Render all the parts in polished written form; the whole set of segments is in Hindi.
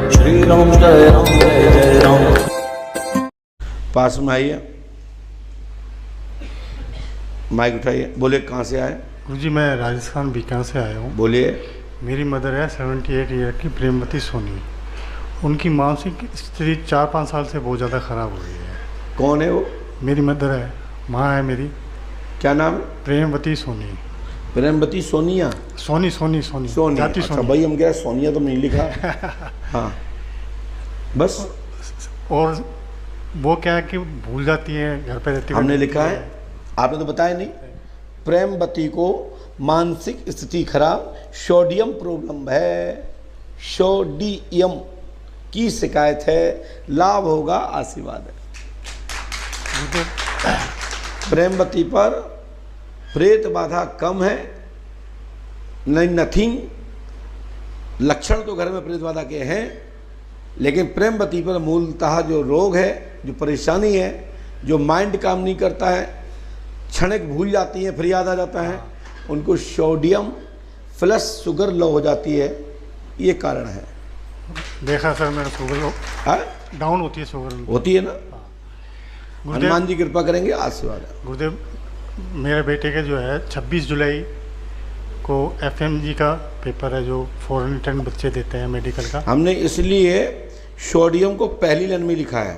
श्री राम जय जय राम। पास में आइए, माइक उठाइए, बोले कहाँ से आए? गुरुजी मैं राजस्थान बीकानेर से आया हूँ। बोलिए। मेरी मदर है 78 ईयर की प्रेमवती सोनी। उनकी मानसिक स्थिति 4-5 साल से बहुत ज़्यादा ख़राब हो गई है। कौन है वो? मेरी मदर है, माँ है मेरी। क्या नाम है? प्रेमवती सोनी। प्रेमवती सोनिया? सोनी सोनी सोनी सोनी। जाति अच्छा सोनी। भाई, हम क्या सोनिया तो नहीं लिखा। हाँ बस। और वो क्या है कि भूल जाती है, घर पे रहती है। हमने लिखा है, आपने तो बताया नहीं। प्रेमवती को मानसिक स्थिति खराब, सोडियम प्रॉब्लम है, सोडियम की शिकायत है, लाभ होगा, आशीर्वाद है। प्रेमवती पर प्रेत बाधा कम है, नहीं नथिंग। लक्षण तो घर में प्रेत बाधा के हैं, लेकिन प्रेमवती पर मूलतः जो रोग है, जो परेशानी है, जो माइंड काम नहीं करता है, क्षणिक भूल जाती है फिर याद आ जाता है, उनको सोडियम प्लस शुगर लो हो जाती है, ये कारण है। देखा सर मेरा शुगर डाउन होती है, शुगर होती है ना। हनुमान जी कृपा करेंगे, आशीर्वाद है। गुरुदेव मेरे बेटे के जो है 26 जुलाई को FMG का पेपर है, जो फॉरेन रिटर्न बच्चे देते हैं मेडिकल का। हमने इसलिए सोडियम को पहली लाइन में लिखा है,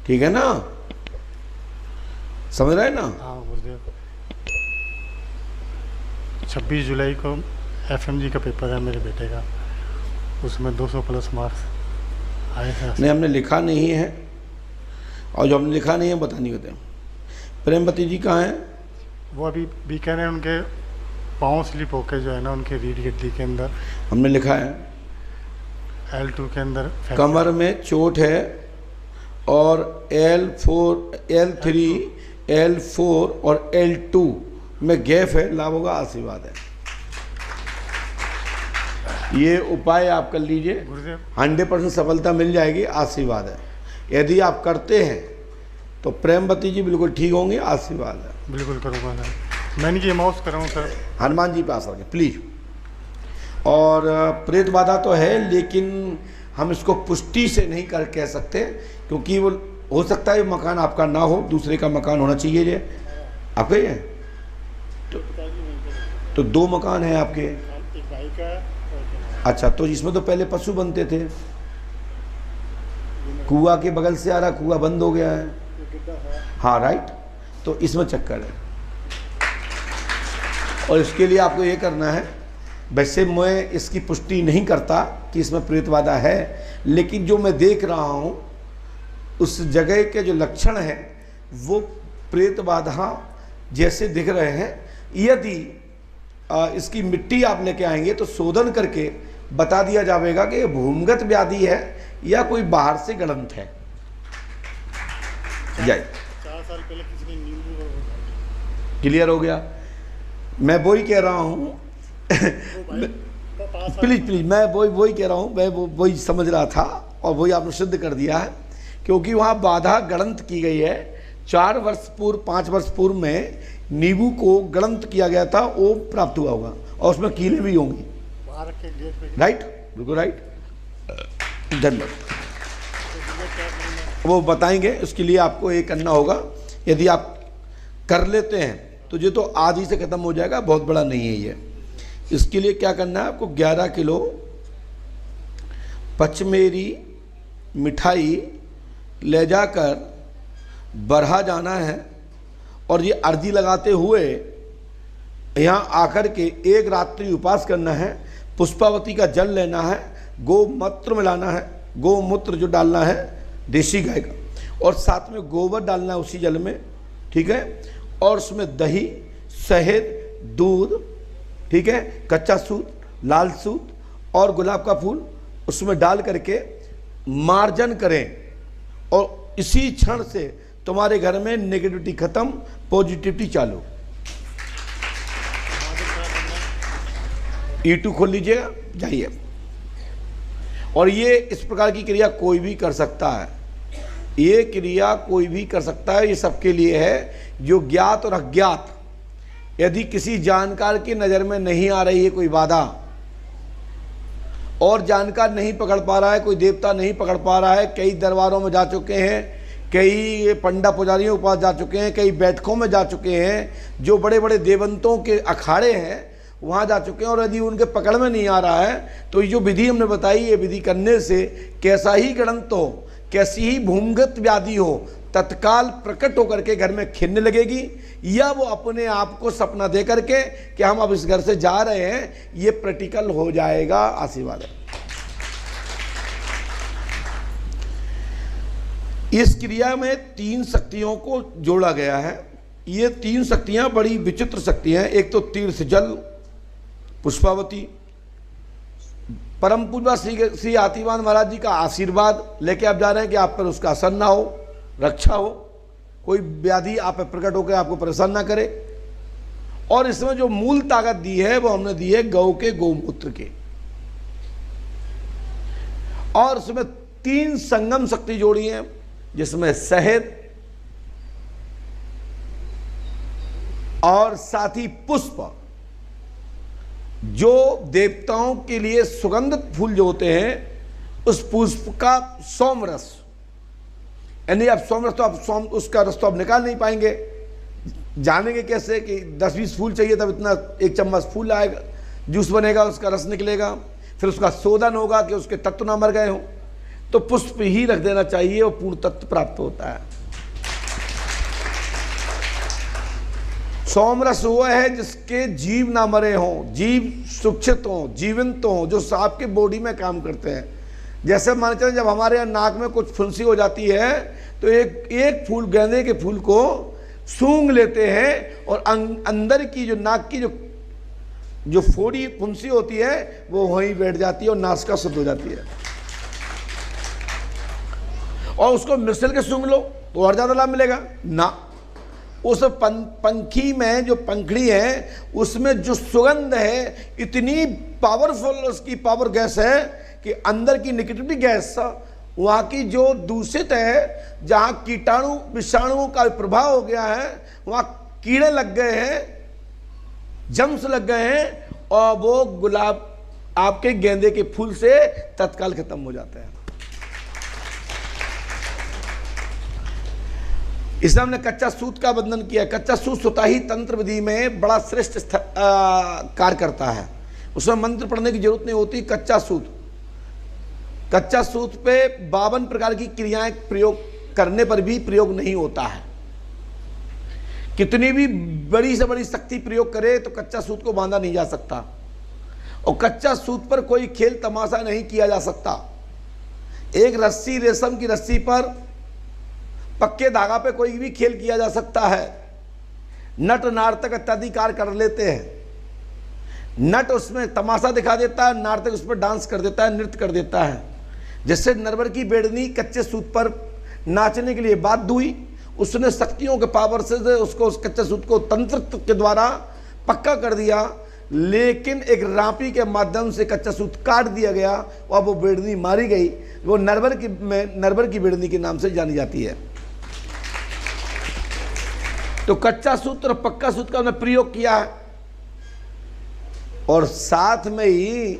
ठीक है ना, समझ रहे हैं ना? हाँ गुरुदेव 26 जुलाई को FMG का पेपर है मेरे बेटे का, उसमें 200 प्लस मार्क्स आए थे। नहीं, हमने लिखा नहीं है, और जो हमने लिखा नहीं है बता नहीं होते। प्रेमवती जी कहाँ हैं? वो अभी बीकानेर, उनके पाँव स्लिप होके जो है ना, उनके रीढ़ की हड्डी के अंदर हमने लिखा है L2 के अंदर कमर में चोट है, और L4, L3, L4 और L2 में गैप है, लाभ होगा, आशीर्वाद है। ये उपाय आप कर लीजिए, 100% सफलता मिल जाएगी, आशीर्वाद है। यदि आप करते हैं तो प्रेमवती जी बिल्कुल ठीक होंगे, आशीर्वाद है। बिल्कुल करूँगा सर, मैं इनकी माउस कराऊँ सर। हनुमान जी पास रखें प्लीज। और प्रेत बाधा तो है, लेकिन हम इसको पुष्टि से नहीं कर कह सकते, क्योंकि वो हो सकता है मकान आपका ना हो, दूसरे का मकान होना चाहिए। ये आपका ही है? तो 2 मकान हैं आपके। अच्छा, तो इसमें तो पहले पशु बनते थे, कुआ के बगल से आ रहा, कुआ बंद हो गया है। हाँ राइट, तो इसमें चक्कर है, और इसके लिए आपको ये करना है। वैसे मैं इसकी पुष्टि नहीं करता कि इसमें प्रेत बाधा है, लेकिन जो मैं देख रहा हूँ उस जगह के जो लक्षण हैं वो प्रेत बाधा जैसे दिख रहे हैं। यदि इसकी मिट्टी आप लेके आएंगे तो शोधन करके बता दिया जाएगा कि ये भूमिगत व्याधि है या कोई बाहर से गलंत है। 4 साल पहले किसी ने नींबू क्लियर हो गया? मैं वही कह रहा हूँ। प्लीज प्लीज, मैं वही कह रहा हूँ, मैं वही समझ रहा था, और वही आपने सिद्ध कर दिया है, क्योंकि वहाँ बाधा गलंत की गई है। 4 वर्ष पूर्व, 5 वर्ष पूर्व में नींबू को गलंत किया गया था, वो प्राप्त हुआ होगा, और उसमें कीले भी होंगी। राइट, बिल्कुल राइट, धन्यवाद। वो बताएंगे, उसके लिए आपको ये करना होगा। यदि आप कर लेते हैं तो ये तो आज ही से ख़त्म हो जाएगा, बहुत बड़ा नहीं है ये। इसके लिए क्या करना है आपको, 11 किलो पचमेरी मिठाई ले जाकर बरहा जाना है, और ये अर्जी लगाते हुए यहाँ आकर के 1 रात्रि उपवास करना है। पुष्पावती का जल लेना है, गोमूत्र मिलाना है, गोमूत्र जो डालना है देसी गाय का, और साथ में गोबर डालना है उसी जल में, ठीक है। और उसमें दही, शहद, दूध, ठीक है, कच्चा सूत, लाल सूत और गुलाब का फूल उसमें डाल करके मार्जन करें, और इसी क्षण से तुम्हारे घर में नेगेटिविटी खत्म, पॉजिटिविटी चालू। E2 खोल लीजिएगा, जाइए। और ये इस प्रकार की क्रिया कोई भी कर सकता है, ये क्रिया कोई भी कर सकता है। ये सबके लिए है, जो ज्ञात और अज्ञात। यदि किसी जानकार की नज़र में नहीं आ रही है कोई बाधा, और जानकार नहीं पकड़ पा रहा है, कोई देवता नहीं पकड़ पा रहा है, कई दरबारों में जा चुके हैं, कई पंडा पुजारियों के पास जा चुके हैं, कई बैठकों में जा चुके हैं, जो बड़े बड़े देवंतों के अखाड़े हैं वहाँ जा चुके हैं, और यदि उनके पकड़ में नहीं आ रहा है तो ये जो विधि हमने बताई, ये विधि करने से कैसा ही गणंत हो, कैसी ही भूमिगत व्याधि हो, तत्काल प्रकट होकर के घर में खिलने लगेगी, या वो अपने आप को सपना दे करके कि हम अब इस घर से जा रहे हैं, ये प्रैक्टिकल हो जाएगा। आशीर्वाद है। इस क्रिया में 3 शक्तियों को जोड़ा गया है। ये 3 शक्तियां बड़ी विचित्र शक्ति हैं। एक तो तीर्थ जल पुष्पावती, परम पूज्य श्री हाथीवान महाराज जी का आशीर्वाद लेके आप जा रहे हैं कि आप पर उसका असर ना हो, रक्षा हो, कोई व्याधि आप पर प्रकट होकर आपको परेशान ना करे। और इसमें जो मूल ताकत दी है वो हमने दी है गौ के गोमूत्र के, और उसमें 3 संगम शक्ति जोड़ी है, जिसमें शहद और साथ ही पुष्प, जो देवताओं के लिए सुगंधित फूल जो होते हैं, उस पुष्प का सोमरस, यानी आप सोमरस तो आप उसका रस तो आप निकाल नहीं पाएंगे, जानेंगे कैसे कि 10-20 फूल चाहिए तब इतना 1 चम्मच फूल आएगा, जूस बनेगा, उसका रस निकलेगा, फिर उसका शोधन होगा कि उसके तत्व ना मर गए हों, तो पुष्प ही रख देना चाहिए और पूर्ण तत्व प्राप्त होता है। सोमरस वो है जिसके जीव ना मरे हों, जीव सुरक्षित हों, जीवंत हों, जो आपके बॉडी में काम करते हैं। जैसे मान चलें जब हमारे यहाँ नाक में कुछ फुंसी हो जाती है तो एक फूल, गेंदे के फूल को सूंघ लेते हैं और अंदर की जो नाक की जो फोड़ी फुंसी होती है वो वहीं बैठ जाती है और नासिका शुद्ध हो जाती है। और उसको मिसल के सूंघ लो तो और ज्यादा लाभ मिलेगा ना। उस पंखी में जो पंखड़ी है उसमें जो सुगंध है इतनी पावरफुल, उसकी पावर गैस है कि अंदर की निगेटिव गैस, वहाँ की जो दूषित है, जहाँ कीटाणु विषाणुओं का प्रभाव हो गया है, वहाँ कीड़े लग गए हैं, जम्स लग गए हैं, और वो गुलाब आपके गेंदे के फूल से तत्काल खत्म हो जाते हैं। इसलिए हमने कच्चा सूत का बंधन किया। कच्चा सूत स्वतः ही तंत्र विधि में बड़ा श्रेष्ठ कार्य करता है, उसमें मंत्र पढ़ने की जरूरत नहीं होती। कच्चा सूत पे 52 प्रकार की क्रियाएं प्रयोग करने पर भी प्रयोग नहीं होता है। कितनी भी बड़ी से बड़ी शक्ति प्रयोग करे तो कच्चा सूत को बांधा नहीं जा सकता, और कच्चा सूत पर कोई खेल तमाशा नहीं किया जा सकता। एक रस्सी, रेशम की रस्सी पर, पक्के धागा पे कोई भी खेल किया जा सकता है। नट नार्तक इत्यादि कार्य कर लेते हैं। नट उसमें तमाशा दिखा देता है, नार्तक उस पर डांस कर देता है, नृत्य कर देता है। जैसे नरवर की बेड़नी कच्चे सूत पर नाचने के लिए बाध्य हुई, उसने शक्तियों के पावर से उसको, उस कच्चे सूत को तंत्र के द्वारा पक्का कर दिया, लेकिन एक रापी के माध्यम से कच्चा सूत काट दिया गया और वो बेड़नी मारी गई। वो नरवर की बेड़नी के नाम से जानी जाती है। तो कच्चा सूत और पक्का सूत का हमने प्रयोग किया है, और साथ में ही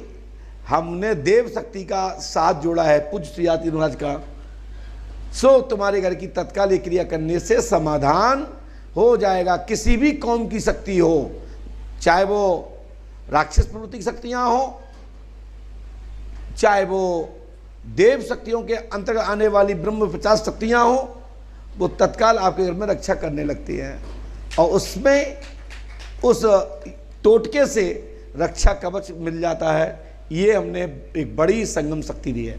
हमने देव शक्ति का साथ जोड़ा है, पूज्य श्री हाथी महाराज का। सो तुम्हारे घर की तत्काल क्रिया करने से समाधान हो जाएगा। किसी भी कौम की शक्ति हो, चाहे वो राक्षस प्रवृत्ति की शक्तियां हो, चाहे वो देव शक्तियों के अंतर्गत आने वाली ब्रह्म 50 शक्तियां हो, वो तत्काल आपके घर में रक्षा करने लगती हैं, और उसमें उस टोटके से रक्षा कवच मिल जाता है। ये हमने एक बड़ी संगम शक्ति दी है।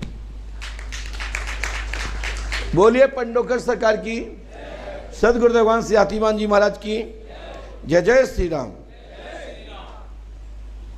बोलिए पंडोकर सरकार की, सदगुरुदेव भगवान श्री हाथीवान जी महाराज की जय। जय श्री राम।